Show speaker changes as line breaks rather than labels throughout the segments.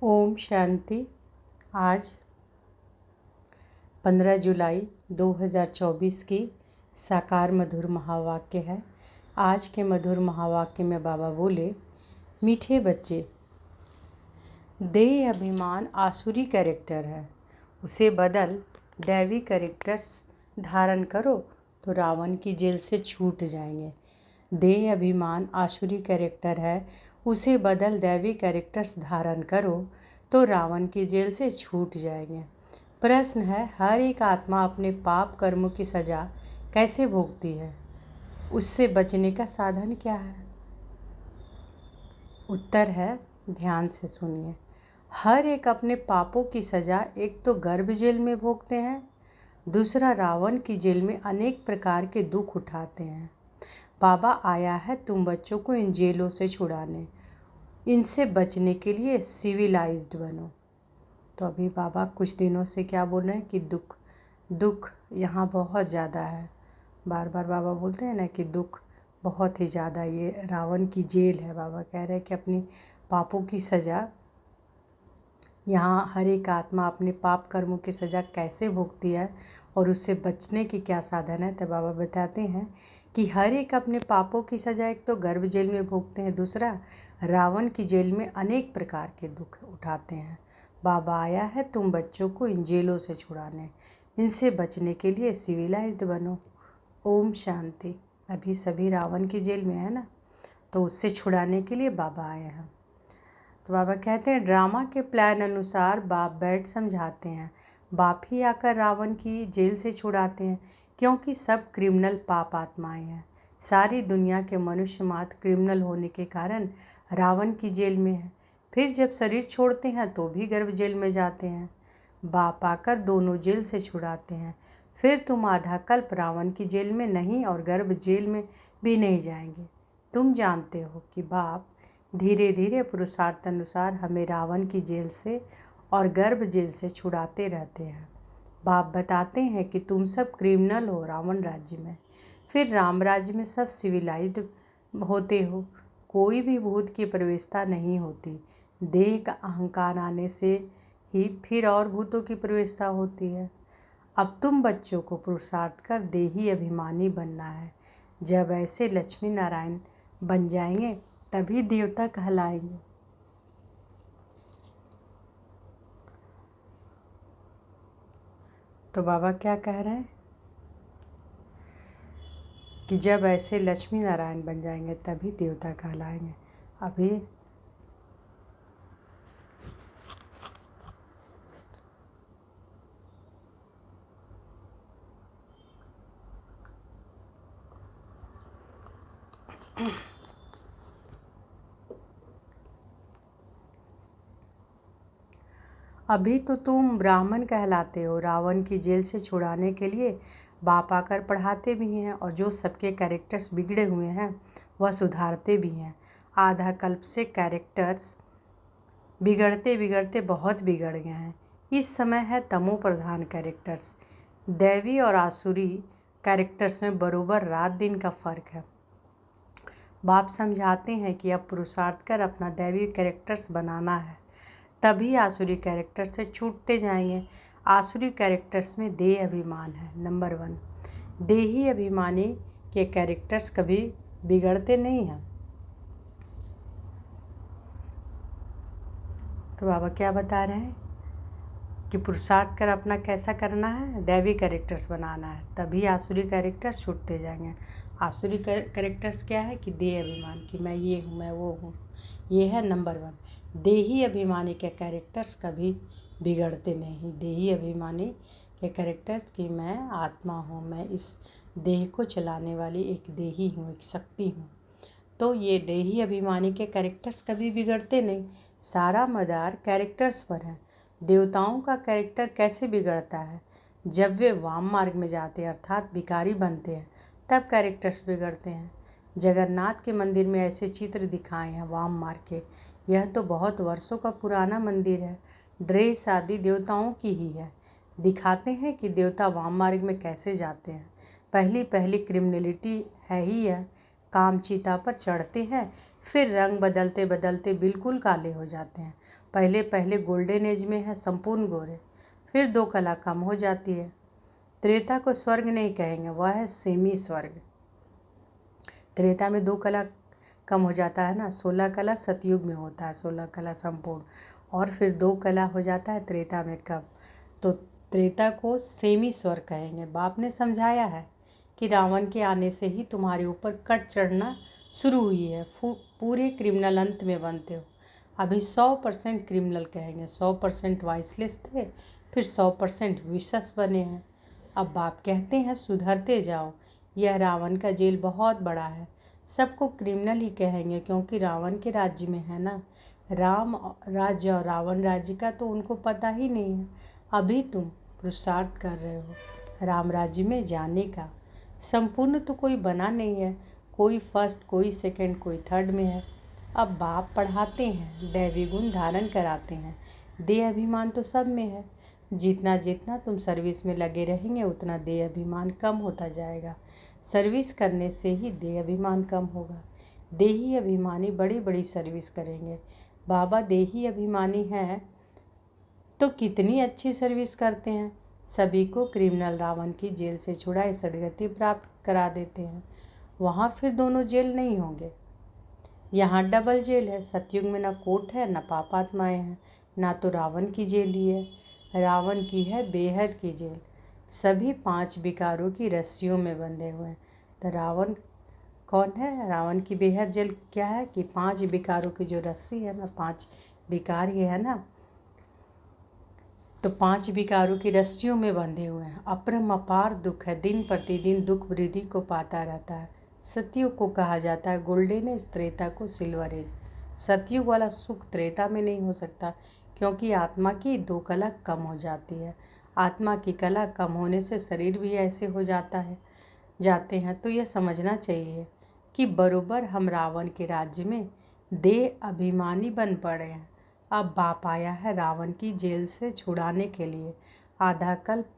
ओम शांति। आज 15 जुलाई 2024 की साकार मधुर महावाक्य है। आज के मधुर महावाक्य में बाबा बोले, मीठे बच्चे, देह अभिमान आसुरी कैरेक्टर है, उसे बदल दैवी कैरेक्टर्स धारण करो तो रावण की जेल से छूट जाएंगे। देह अभिमान आसुरी कैरेक्टर है, उसे बदल दैवी कैरेक्टर्स धारण करो तो रावण की जेल से छूट जाएंगे। प्रश्न है, हर एक आत्मा अपने पाप कर्मों की सज़ा कैसे भोगती है? उससे बचने का साधन क्या है? उत्तर है, ध्यान से सुनिए। हर एक अपने पापों की सज़ा एक तो गर्भ जेल में भोगते हैं, दूसरा रावण की जेल में अनेक प्रकार के दुख उठाते हैं। बाबा आया है तुम बच्चों को इन जेलों से छुड़ाने, इनसे बचने के लिए सिविलाइज्ड बनो। तो अभी बाबा कुछ दिनों से क्या बोल रहे हैं कि दुख यहाँ बहुत ज़्यादा है। बार बार बाबा बोलते हैं ना कि दुख बहुत ही ज़्यादा, ये रावण की जेल है। बाबा कह रहे हैं कि अपनी पापों की सज़ा, यहाँ हर एक आत्मा अपने पाप कर्मों की सज़ा कैसे भोगती है और उससे बचने की क्या साधन है। तो बाबा बताते हैं कि हर एक अपने पापों की सज़ा एक तो गर्भ जेल में भोगते हैं, दूसरा रावण की जेल में अनेक प्रकार के दुख उठाते हैं। बाबा आया है तुम बच्चों को इन जेलों से छुड़ाने, इनसे बचने के लिए सिविलाइज्ड बनो। ओम शांति। अभी सभी रावण की जेल में है ना, तो उससे छुड़ाने के लिए बाबा आए हैं। तो बाबा कहते हैं, ड्रामा के प्लान अनुसार बाप बैठ समझाते हैं, बाप ही आकर रावण की जेल से छुड़ाते हैं, क्योंकि सब क्रिमिनल पाप आत्माएं हैं। सारी दुनिया के मनुष्य मात्र क्रिमिनल होने के कारण रावण की जेल में है। फिर जब शरीर छोड़ते हैं तो भी गर्भ जेल में जाते हैं। बाप आकर दोनों जेल से छुड़ाते हैं। फिर तुम आधा कल्प रावण की जेल में नहीं और गर्भ जेल में भी नहीं जाएंगे। तुम जानते हो कि बाप धीरे धीरे पुरुषार्थ अनुसार हमें रावण की जेल से और गर्भ जेल से छुड़ाते रहते हैं। बाप बताते हैं कि तुम सब क्रिमिनल हो रावण राज्य में, फिर राम राज्य में सब सिविलाइज्ड होते हो। कोई भी भूत की प्रवेशता नहीं होती, देह का अहंकार आने से ही फिर और भूतों की प्रवेशता होती है। अब तुम बच्चों को पुरुषार्थ कर देही अभिमानी बनना है। जब ऐसे लक्ष्मी नारायण बन जाएंगे तभी देवता कहलाएंगे। तो बाबा क्या कह रहे हैं कि जब ऐसे लक्ष्मी नारायण बन जाएंगे तभी देवता कहलाएंगे। अभी तो तुम ब्राह्मण कहलाते हो। रावण की जेल से छुड़ाने के लिए बाप आकर पढ़ाते भी हैं और जो सबके कैरेक्टर्स बिगड़े हुए हैं वह सुधारते भी हैं। आधा कल्प से कैरेक्टर्स बिगड़ते बिगड़ते बहुत बिगड़ गए हैं। इस समय है तमो प्रधान कैरेक्टर्स। दैवी और आसुरी कैरेक्टर्स में बरोबर रात दिन का फ़र्क है। बाप समझाते हैं कि अब पुरुषार्थ कर अपना दैवी कैरेक्टर्स बनाना है, तभी आसुरी कैरेक्टर से छूटते जाएंगे। आसुरी कैरेक्टर्स में देह अभिमान है। नंबर 1, देही अभिमानी के कैरेक्टर्स कभी बिगड़ते नहीं हैं। तो बाबा क्या बता रहे हैं कि पुरुषार्थ कर अपना कैसा करना है, दैवी कैरेक्टर्स बनाना है, तभी आसुरी कैरेक्टर्स छूटते जाएंगे। आसुरी कैरेक्टर्स क्या है कि देह अभिमान, कि मैं ये हूँ, मैं वो हूँ, ये है नंबर 1। देही अभिमानी के कैरेक्टर्स कभी बिगड़ते नहीं। देही अभिमानी के कैरेक्टर्स कि मैं आत्मा हूँ, मैं इस देह को चलाने वाली एक देही हूँ, एक शक्ति हूँ। तो ये देही अभिमानी के कैरेक्टर्स कभी बिगड़ते नहीं। सारा मदार कैरेक्टर्स पर है। देवताओं का कैरेक्टर कैसे बिगड़ता है? जब वे वाम मार्ग में जाते हैं अर्थात भिखारी बनते हैं, तब कैरेक्टर्स बिगड़ते हैं। जगन्नाथ के मंदिर में ऐसे चित्र दिखाए हैं वाम मार्ग के। यह तो बहुत वर्षों का पुराना मंदिर है। ड्रेस आदि देवताओं की ही है। दिखाते हैं कि देवता वाम मार्ग में कैसे जाते हैं। पहली क्रिमिनलिटी है ही है। काम चीता पर चढ़ते हैं, फिर रंग बदलते बदलते बिल्कुल काले हो जाते हैं। पहले पहले गोल्डन एज में है संपूर्ण गोरे, फिर 2 कला कम हो जाती है। त्रेता को स्वर्ग नहीं कहेंगे, वह है सेमी स्वर्ग। त्रेता में 2 कला कम हो जाता है ना, 16 कला सतयुग में होता है, 16 कला संपूर्ण, और फिर 2 कला हो जाता है त्रेता में कब, तो त्रेता को सेमी स्वर्ग कहेंगे। बाप ने समझाया है कि रावण के आने से ही तुम्हारे ऊपर कट चढ़ना शुरू हुई है, पूरे क्रिमिनल अंत में बनते हो। अभी 100% क्रिमिनल कहेंगे, 100% वाइसलेस थे, फिर 100% विशस बने हैं। अब बाप कहते हैं सुधरते जाओ, यह रावण का जेल बहुत बड़ा है, सबको क्रिमिनल ही कहेंगे क्योंकि रावण के राज्य में है ना। राम राज्य और रावण राज्य का तो उनको पता ही नहीं है। अभी तुम पुरुषार्थ कर रहे हो राम राज्य में जाने का। संपूर्ण तो कोई बना नहीं है, कोई फर्स्ट, कोई सेकंड, कोई थर्ड में है। अब बाप पढ़ाते हैं, दैवी गुण धारण कराते हैं। देह अभिमान तो सब में है। जितना जितना तुम सर्विस में लगे रहेंगे उतना देह अभिमान कम होता जाएगा। सर्विस करने से ही देह अभिमान कम होगा। देही अभिमानी बड़ी बड़ी सर्विस करेंगे। बाबा देही अभिमानी हैं तो कितनी अच्छी सर्विस करते हैं, सभी को क्रिमिनल रावण की जेल से छुड़ाए सदगति प्राप्त करा देते हैं। वहाँ फिर दोनों जेल नहीं होंगे, यहाँ डबल जेल है। सतयुग में ना कोर्ट है, ना पापात्माएँ हैं, ना तो रावण की जेल ही है, रावण की है बेहद की जेल। सभी 5 विकारों की रस्सियों में बंधे हुए हैं। तो रावण कौन है? रावण की बेहद जेल क्या है कि 5 विकारों की जो रस्सी है ना, 5 विकार ये है ना, तो 5 विकारों की रस्सियों में बंधे हुए हैं। अपरम अपार दुख है, दिन प्रतिदिन दुख वृद्धि को पाता रहता है। सतयुग को कहा जाता है गोल्डन एज, त्रेता को सिल्वर एज। सतयुग वाला सुख त्रेता में नहीं हो सकता क्योंकि आत्मा की 2 कला कम हो जाती है। आत्मा की कला कम होने से शरीर भी ऐसे हो जाते हैं। तो यह समझना चाहिए कि बरोबर हम रावण के राज्य में देह अभिमानी बन पड़े हैं। अब बाप आया है रावण की जेल से छुड़ाने के लिए। आधा कल्प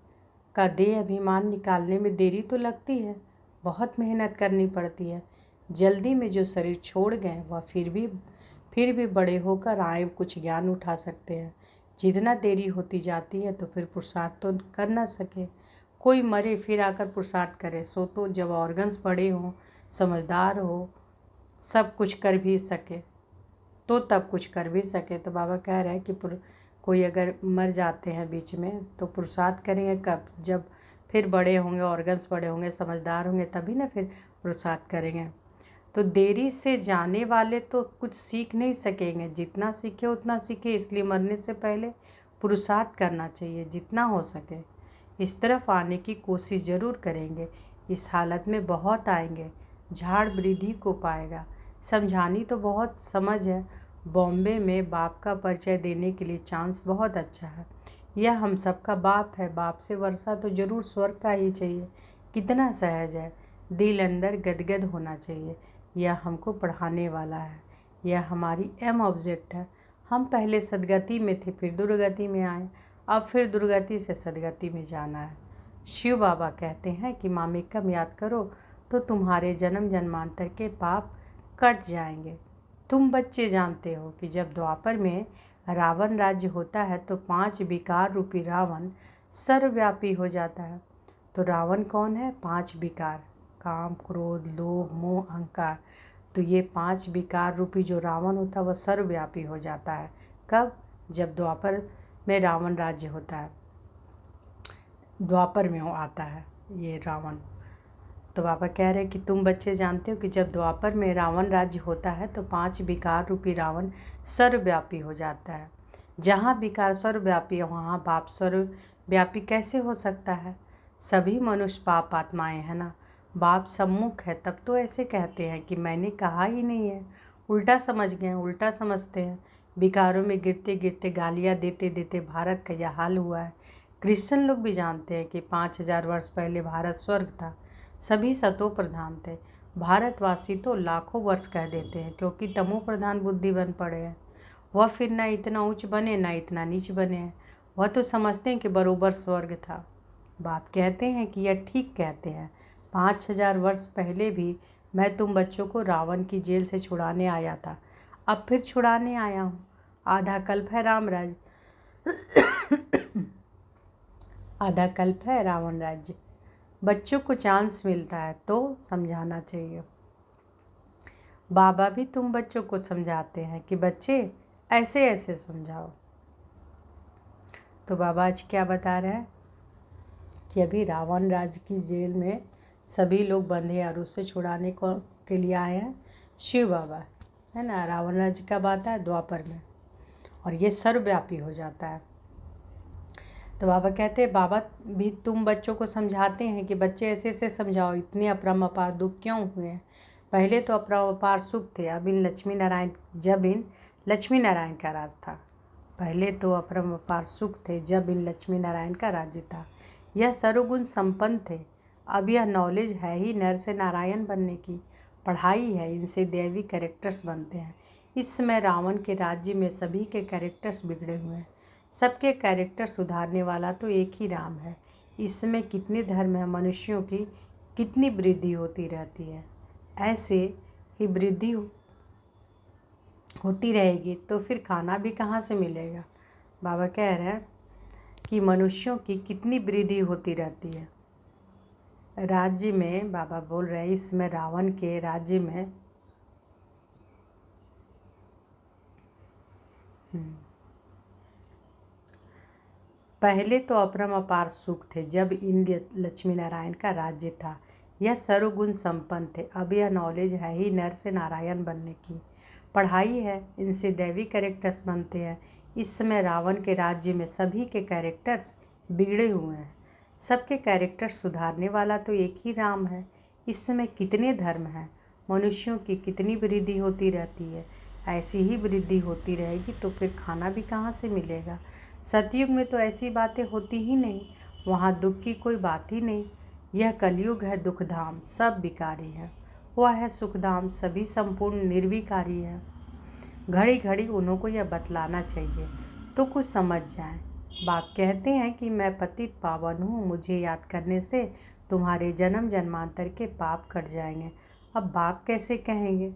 का देह अभिमान निकालने में देरी तो लगती है, बहुत मेहनत करनी पड़ती है। जल्दी में जो शरीर छोड़ गए वह फिर भी बड़े होकर आए कुछ ज्ञान उठा सकते हैं। जितना देरी होती जाती है तो फिर पुरुषार्थ तो कर ना सके। कोई मरे फिर आकर पुरुषार्थ करे, सो तो जब ऑर्गन्स बड़े हों, समझदार हो, सब कुछ कर भी सके तो तब कुछ कर भी सके। तो बाबा कह रहे हैं कि कोई अगर मर जाते हैं बीच में तो पुरुषार्थ करेंगे कब? जब फिर बड़े होंगे, ऑर्गन्स बड़े होंगे, समझदार होंगे, तभी ना फिर पुरुषार्थ करेंगे। तो देरी से जाने वाले तो कुछ सीख नहीं सकेंगे, जितना सीखे उतना सीखे। इसलिए मरने से पहले पुरुषार्थ करना चाहिए जितना हो सके। इस तरफ आने की कोशिश ज़रूर करेंगे। इस हालत में बहुत आएंगे, झाड़ वृद्धि को पाएगा। समझानी तो बहुत समझ है। बॉम्बे में बाप का परिचय देने के लिए चांस बहुत अच्छा है। यह हम सबका बाप है, बाप से वर्षा तो ज़रूर स्वर्ग का ही चाहिए। कितना सहज है, दिल अंदर गदगद होना चाहिए। यह हमको पढ़ाने वाला है, यह हमारी एम ऑब्जेक्ट है। हम पहले सदगति में थे, फिर दुर्गति में आए, अब फिर दुर्गति से सदगति में जाना है। शिव बाबा कहते हैं कि मामेकम याद करो तो तुम्हारे जन्म जन्मांतर के पाप कट जाएंगे। तुम बच्चे जानते हो कि जब द्वापर में रावण राज्य होता है तो 5 विकार रूपी रावण सर्वव्यापी हो जाता है। तो रावण कौन है? 5 विकार, काम, क्रोध, लोभ, मोह, अहंकार। तो ये 5 विकार रूपी जो रावण होता है वह सर्वव्यापी हो जाता है। कब? जब द्वापर में रावण राज्य होता है, द्वापर में वो आता है ये रावण। तो बाबा कह रहे हैं कि तुम बच्चे जानते हो कि जब द्वापर में रावण राज्य होता है तो 5 विकार रूपी रावण सर्वव्यापी हो जाता है। जहाँ विकार सर्वव्यापी है वहाँ बाप सर्वव्यापी कैसे हो सकता है? सभी मनुष्य पाप आत्माएँ हैं ना। बाप सम्मुख है तब तो ऐसे कहते हैं कि मैंने कहा ही नहीं है। उल्टा समझ गए, उल्टा समझते हैं। विकारों में गिरते गिरते गालियाँ देते देते भारत का यह हाल हुआ है। क्रिश्चियन लोग भी जानते हैं कि 5000 वर्ष पहले भारत स्वर्ग था, सभी सतो प्रधान थे। भारतवासी तो लाखों वर्ष कह देते हैं क्योंकि तमो प्रधान बुद्धि बन पड़े हैं। वह फिर ना इतना ऊंच बने ना इतना नीच बने हैं, वह तो समझते हैं कि बरोबर स्वर्ग था। बाप कहते हैं कि यह ठीक कहते हैं। 5000 वर्ष पहले भी मैं तुम बच्चों को रावण की जेल से छुड़ाने आया था, अब फिर छुड़ाने आया हूँ। आधा कल्प है राम राज्य, आधा कल्प है रावण राज्य। बच्चों को चांस मिलता है तो समझाना चाहिए। बाबा भी तुम बच्चों को समझाते हैं कि बच्चे ऐसे ऐसे समझाओ। तो बाबा आज क्या बता रहे हैं कि अभी रावण राज्य की जेल में सभी लोग बंधे और उससे छुड़ाने को के लिए आए हैं शिव बाबा, है ना। रावण राज्य कब आता है? द्वापर में, और ये सर्वव्यापी हो जाता है। तो बाबा कहते हैं बाबा भी तुम बच्चों को समझाते हैं कि बच्चे ऐसे ऐसे समझाओ, इतने अपरम्पार दुख क्यों हुए हैं। पहले तो अपरम्पार सुख थे, जब इन लक्ष्मी नारायण का राज था। पहले तो अपरम्पार सुख थे जब इन लक्ष्मी नारायण का राज्य था। यह सर्वगुण संपन्न थे। अब यह नॉलेज है ही नर से नारायण बनने की, पढ़ाई है, इनसे दैवी कैरेक्टर्स बनते हैं। इस समय रावण के राज्य में सभी के कैरेक्टर्स बिगड़े हुए हैं। सबके कैरेक्टर सुधारने वाला तो एक ही राम है। इसमें कितने धर्म हैं, मनुष्यों की कितनी वृद्धि होती रहती है। ऐसे ही वृद्धि होती रहेगी तो फिर खाना भी कहाँ से मिलेगा। बाबा कह रहे हैं कि मनुष्यों की कितनी वृद्धि होती रहती है। राज्य में बाबा बोल रहे हैं इसमें रावण के राज्य में पहले तो अपरम्पार सुख थे जब इन लक्ष्मी नारायण का राज्य था। यह सर्वगुण संपन्न थे। अब यह नॉलेज है ही नर से नारायण बनने की, पढ़ाई है, इनसे दैवी कैरेक्टर्स बनते हैं। इस समय रावण के राज्य में सभी के कैरेक्टर्स बिगड़े हुए हैं। सबके कैरेक्टर्स सुधारने वाला तो एक ही राम है। इस समय कितने धर्म हैं, मनुष्यों की कितनी वृद्धि होती रहती है। ऐसी ही वृद्धि होती रहेगी तो फिर खाना भी कहाँ से मिलेगा। सतयुग में तो ऐसी बातें होती ही नहीं, वहाँ दुख की कोई बात ही नहीं। यह कलयुग है दुखधाम, सब विकारी है। वह है सुखधाम, सभी संपूर्ण निर्विकारी है। घड़ी घड़ी उन्हों को यह बतलाना चाहिए तो कुछ समझ जाएं। बाप कहते हैं कि मैं पतित पावन हूँ, मुझे याद करने से तुम्हारे जन्म जन्मांतर के पाप कट जाएंगे। अब बाप कैसे कहेंगे,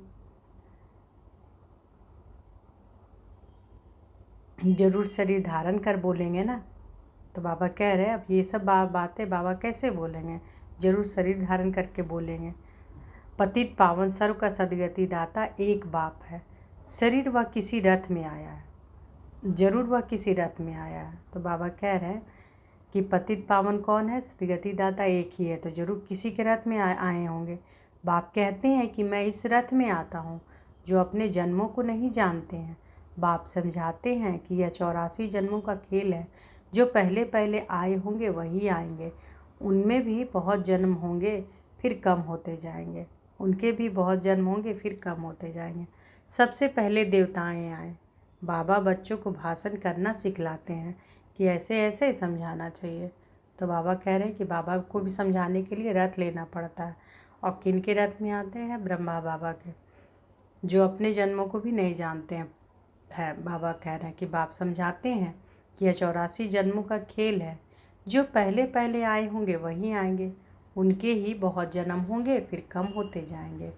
जरूर शरीर धारण कर बोलेंगे ना। तो बाबा कह रहे हैं अब ये सब बातें बाबा कैसे बोलेंगे, जरूर शरीर धारण करके बोलेंगे। पतित पावन सर्व का सदगति दाता एक बाप है। शरीर वह किसी रथ में आया है, जरूर वह किसी रथ में आया है। तो बाबा कह रहे हैं कि पतित पावन कौन है, सदगति दाता एक ही है, तो जरूर किसी के रथ में आए होंगे। बाप कहते हैं कि मैं इस रथ में आता हूँ जो अपने जन्मों को नहीं जानते हैं। बाप समझाते हैं कि यह 84 जन्मों का खेल है। जो पहले पहले आए होंगे वही आएंगे, उनमें भी बहुत जन्म होंगे फिर कम होते जाएंगे, उनके भी बहुत जन्म होंगे फिर कम होते जाएंगे। सबसे पहले देवताएं आए। बाबा बच्चों को भाषण करना सिखलाते हैं कि ऐसे ऐसे समझाना चाहिए। तो बाबा कह रहे हैं कि बाबा को भी समझाने के लिए रथ लेना पड़ता है। और किन के रथ में आते हैं? ब्रह्मा बाबा के, जो अपने जन्मों को भी नहीं जानते हैं। बाबा कह रहे हैं कि बाप समझाते हैं कि यह 84 जन्मों का खेल है। जो पहले पहले आए होंगे वही आएंगे, उनके ही बहुत जन्म होंगे फिर कम होते जाएंगे।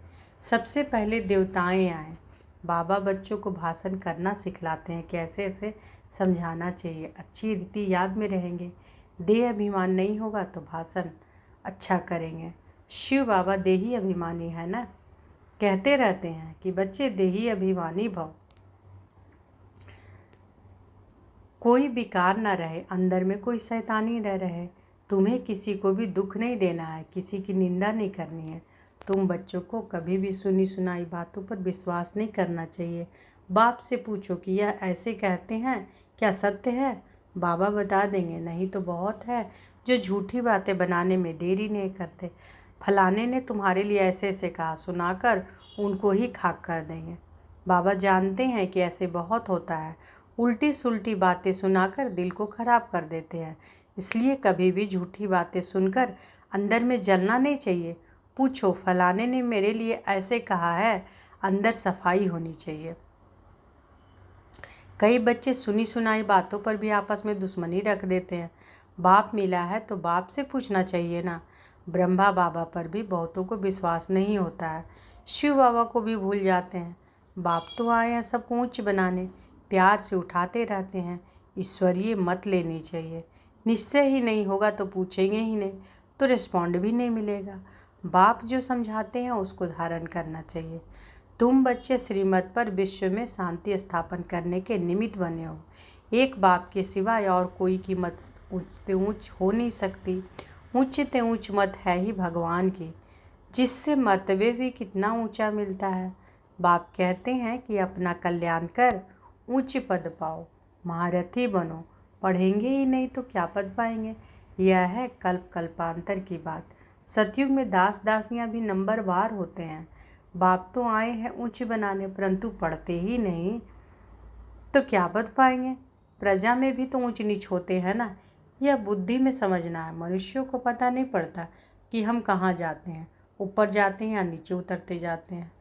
सबसे पहले देवताएं आए। बाबा बच्चों को भाषण करना सिखलाते हैं कि ऐसे ऐसे समझाना चाहिए, अच्छी रीति याद में रहेंगे। देह अभिमान नहीं होगा तो भाषण अच्छा करेंगे। शिव बाबा देही अभिमानी है ना, कहते रहते हैं कि बच्चे देही अभिमानी भव, कोई विकार ना रहे, अंदर में कोई शैतानी न रहे। तुम्हें किसी को भी दुख नहीं देना है, किसी की निंदा नहीं करनी है। तुम बच्चों को कभी भी सुनी सुनाई बातों पर विश्वास नहीं करना चाहिए। बाप से पूछो कि यह ऐसे कहते हैं, क्या सत्य है? बाबा बता देंगे, नहीं तो बहुत है जो झूठी बातें बनाने में देरी नहीं करते। फलाने ने तुम्हारे लिए ऐसे ऐसे कहा, सुनाकर उनको ही खाक कर देंगे। बाबा जानते हैं कि ऐसे बहुत होता है, उल्टी सुल्टी बातें सुनाकर दिल को खराब कर देते हैं। इसलिए कभी भी झूठी बातें सुनकर अंदर में जलना नहीं चाहिए। पूछो, फलाने ने मेरे लिए ऐसे कहा है, अंदर सफाई होनी चाहिए। कई बच्चे सुनी सुनाई बातों पर भी आपस में दुश्मनी रख देते हैं। बाप मिला है तो बाप से पूछना चाहिए ना। ब्रह्मा बाबा पर भी बहुतों को विश्वास नहीं होता है, शिव बाबा को भी भूल जाते हैं। बाप तो आए हैं सबको ऊंच बनाने, प्यार से उठाते रहते हैं। ईश्वरीय मत लेनी चाहिए। निश्चय ही नहीं होगा तो पूछेंगे ही नहीं, तो रिस्पॉन्ड भी नहीं मिलेगा। बाप जो समझाते हैं उसको धारण करना चाहिए। तुम बच्चे श्रीमत पर विश्व में शांति स्थापन करने के निमित्त बने हो। एक बाप के सिवाय और कोई की मत ऊंचते ऊंच हो नहीं सकती। ऊंचते ऊंच मत है ही भगवान की, जिससे मर्तबे भी कितना ऊंचा मिलता है। बाप कहते हैं कि अपना कल्याण कर ऊंच पद पाओ, महारथी बनो। पढ़ेंगे ही नहीं तो क्या पद पाएंगे। यह है कल्प कल्पांतर की बात। सतयुग में दास दासियां भी नंबरवार होते हैं। बाप तो आए हैं ऊंच बनाने, परंतु पढ़ते ही नहीं तो क्या पद पाएंगे। प्रजा में भी तो ऊंच नीच होते हैं ना। यह बुद्धि में समझना है। मनुष्यों को पता नहीं पड़ता कि हम कहाँ जाते हैं, ऊपर जाते हैं या नीचे उतरते जाते हैं।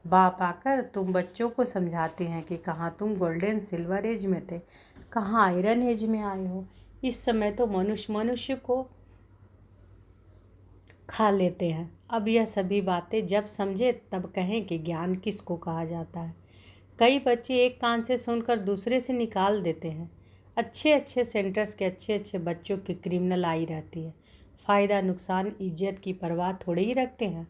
बाप आकर तुम बच्चों को समझाते हैं कि कहाँ तुम गोल्डन सिल्वर एज में थे, कहाँ आयरन एज में आए हो। इस समय तो मनुष्य को खा लेते हैं। अब यह सभी बातें जब समझे तब कहें कि ज्ञान किसको कहा जाता है। कई बच्चे एक कान से सुनकर दूसरे से निकाल देते हैं। अच्छे अच्छे सेंटर्स के अच्छे अच्छे बच्चों की क्रिमिनल आई रहती है। फ़ायदा नुकसान इज्जत की परवाह थोड़े ही रखते हैं।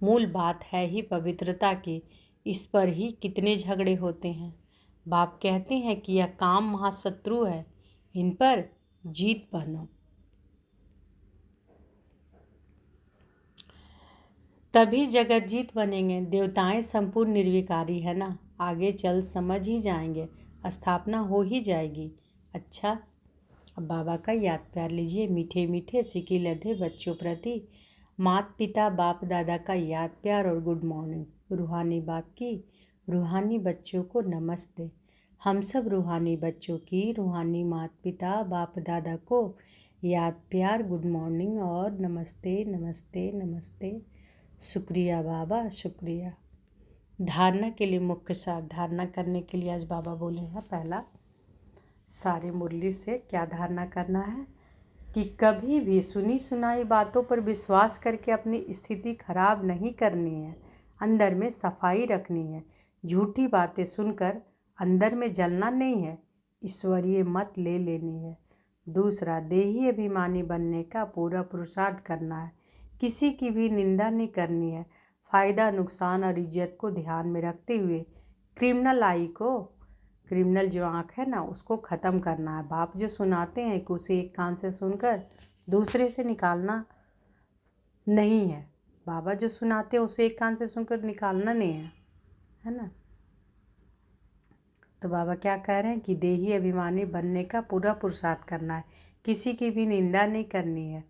मूल बात है ही पवित्रता की। इस पर ही कितने झगड़े होते हैं। बाप कहते हैं कि यह काम महाशत्रु है, इन पर जीत बनो। तभी जगत जीत बनेंगे। देवताएं संपूर्ण निर्विकारी है ना, आगे चल समझ ही जाएंगे, स्थापना हो ही जाएगी। अच्छा, अब बाबा का याद प्यार लीजिए। मीठे मीठे सिकी लधे बच्चों प्रति माता पिता बाप दादा का याद प्यार और गुड मॉर्निंग। रूहानी बाप की रूहानी बच्चों को नमस्ते। हम सब रूहानी बच्चों की रूहानी माता पिता बाप दादा को याद प्यार, गुड मॉर्निंग और नमस्ते नमस्ते नमस्ते। शुक्रिया बाबा, शुक्रिया। धारणा के लिए मुख्य सार। धारणा करने के लिए आज बाबा बोले हैं, पहला सारे मुरली से क्या धारणा करना है कि कभी भी सुनी सुनाई बातों पर विश्वास करके अपनी स्थिति खराब नहीं करनी है। अंदर में सफाई रखनी है। झूठी बातें सुनकर अंदर में जलना नहीं है। ईश्वरीय मत ले लेनी है। दूसरा, देही अभिमानी बनने का पूरा पुरुषार्थ करना है। किसी की भी निंदा नहीं करनी है। फ़ायदा नुकसान और इज्जत को ध्यान में रखते हुए क्रिमिनल जो आँख है ना, उसको ख़त्म करना है। बाप जो सुनाते हैं कि उसे एक कान से सुनकर दूसरे से निकालना नहीं है। बाबा जो सुनाते हैं उसे एक कान से सुनकर निकालना नहीं है ना। तो बाबा क्या कह रहे हैं कि देही अभिमानी बनने का पूरा पुरुषार्थ करना है। किसी की भी निंदा नहीं करनी है।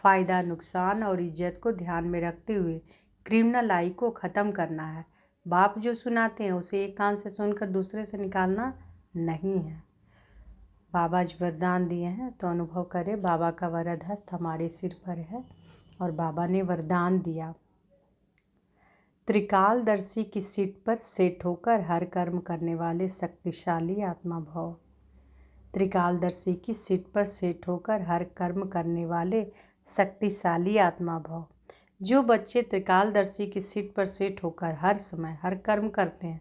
फ़ायदा नुकसान और इज्जत को ध्यान में रखते हुए क्रिमिनल आई को ख़त्म करना है। बाप जो सुनाते हैं उसे एक कान से सुनकर दूसरे से निकालना नहीं है। बाबा आज वरदान दिए हैं तो अनुभव करें। बाबा का वरद हस्त हमारे सिर पर है और बाबा ने वरदान दिया, त्रिकालदर्शी की सीट पर सेट होकर हर कर्म करने वाले शक्तिशाली आत्मा भव। त्रिकालदर्शी की सीट पर सेट होकर हर कर्म करने वाले शक्तिशाली आत्मा भव। जो बच्चे त्रिकालदर्शी की सीट पर सेट होकर हर समय हर कर्म करते हैं,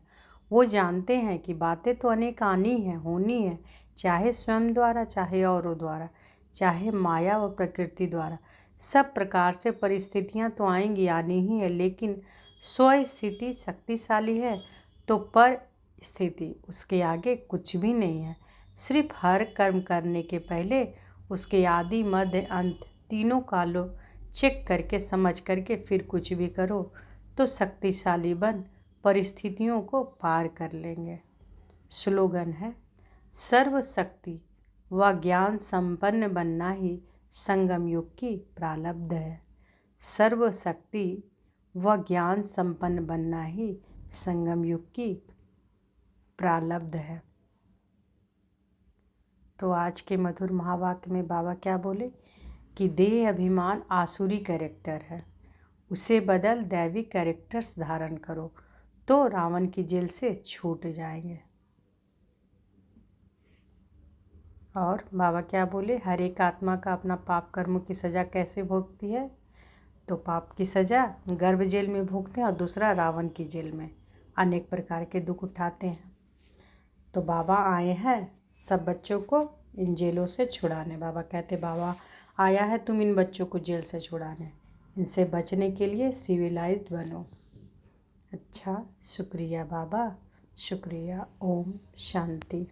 वो जानते हैं कि बातें तो अनेक आनी हैं, होनी है, चाहे स्वयं द्वारा, चाहे औरों द्वारा, चाहे माया व प्रकृति द्वारा। सब प्रकार से परिस्थितियां तो आएंगी, आनी ही है, लेकिन स्व स्थिति शक्तिशाली है तो पर स्थिति उसके आगे कुछ भी नहीं है। सिर्फ हर कर्म करने के पहले उसके आदि मध्य अंत तीनों कालों चेक करके समझ करके फिर कुछ भी करो तो शक्तिशाली बन परिस्थितियों को पार कर लेंगे। स्लोगन है, सर्वशक्ति व ज्ञान संपन्न बनना ही संगम युग की प्रारब्ध है। सर्वशक्ति व ज्ञान संपन्न बनना ही संगम युग की प्रारब्ध है। तो आज के मधुर महावाक्य में बाबा क्या बोले कि देह अभिमान आसुरी कैरेक्टर है, उसे बदल दैवी कैरेक्टर्स धारण करो तो रावण की जेल से छूट जाएंगे। और बाबा क्या बोले, हर एक आत्मा का अपना पाप कर्मों की सज़ा कैसे भोगती है। तो पाप की सज़ा गर्भ जेल में भोगते हैं और दूसरा रावण की जेल में अनेक प्रकार के दुख उठाते हैं। तो बाबा आए हैं सब बच्चों को इन जेलों से छुड़ाने। बाबा कहते बाबा आया है तुम इन बच्चों को जेल से छुड़ाने, इनसे बचने के लिए सिविलाइज्ड बनो। अच्छा, शुक्रिया बाबा, शुक्रिया। ओम शांति।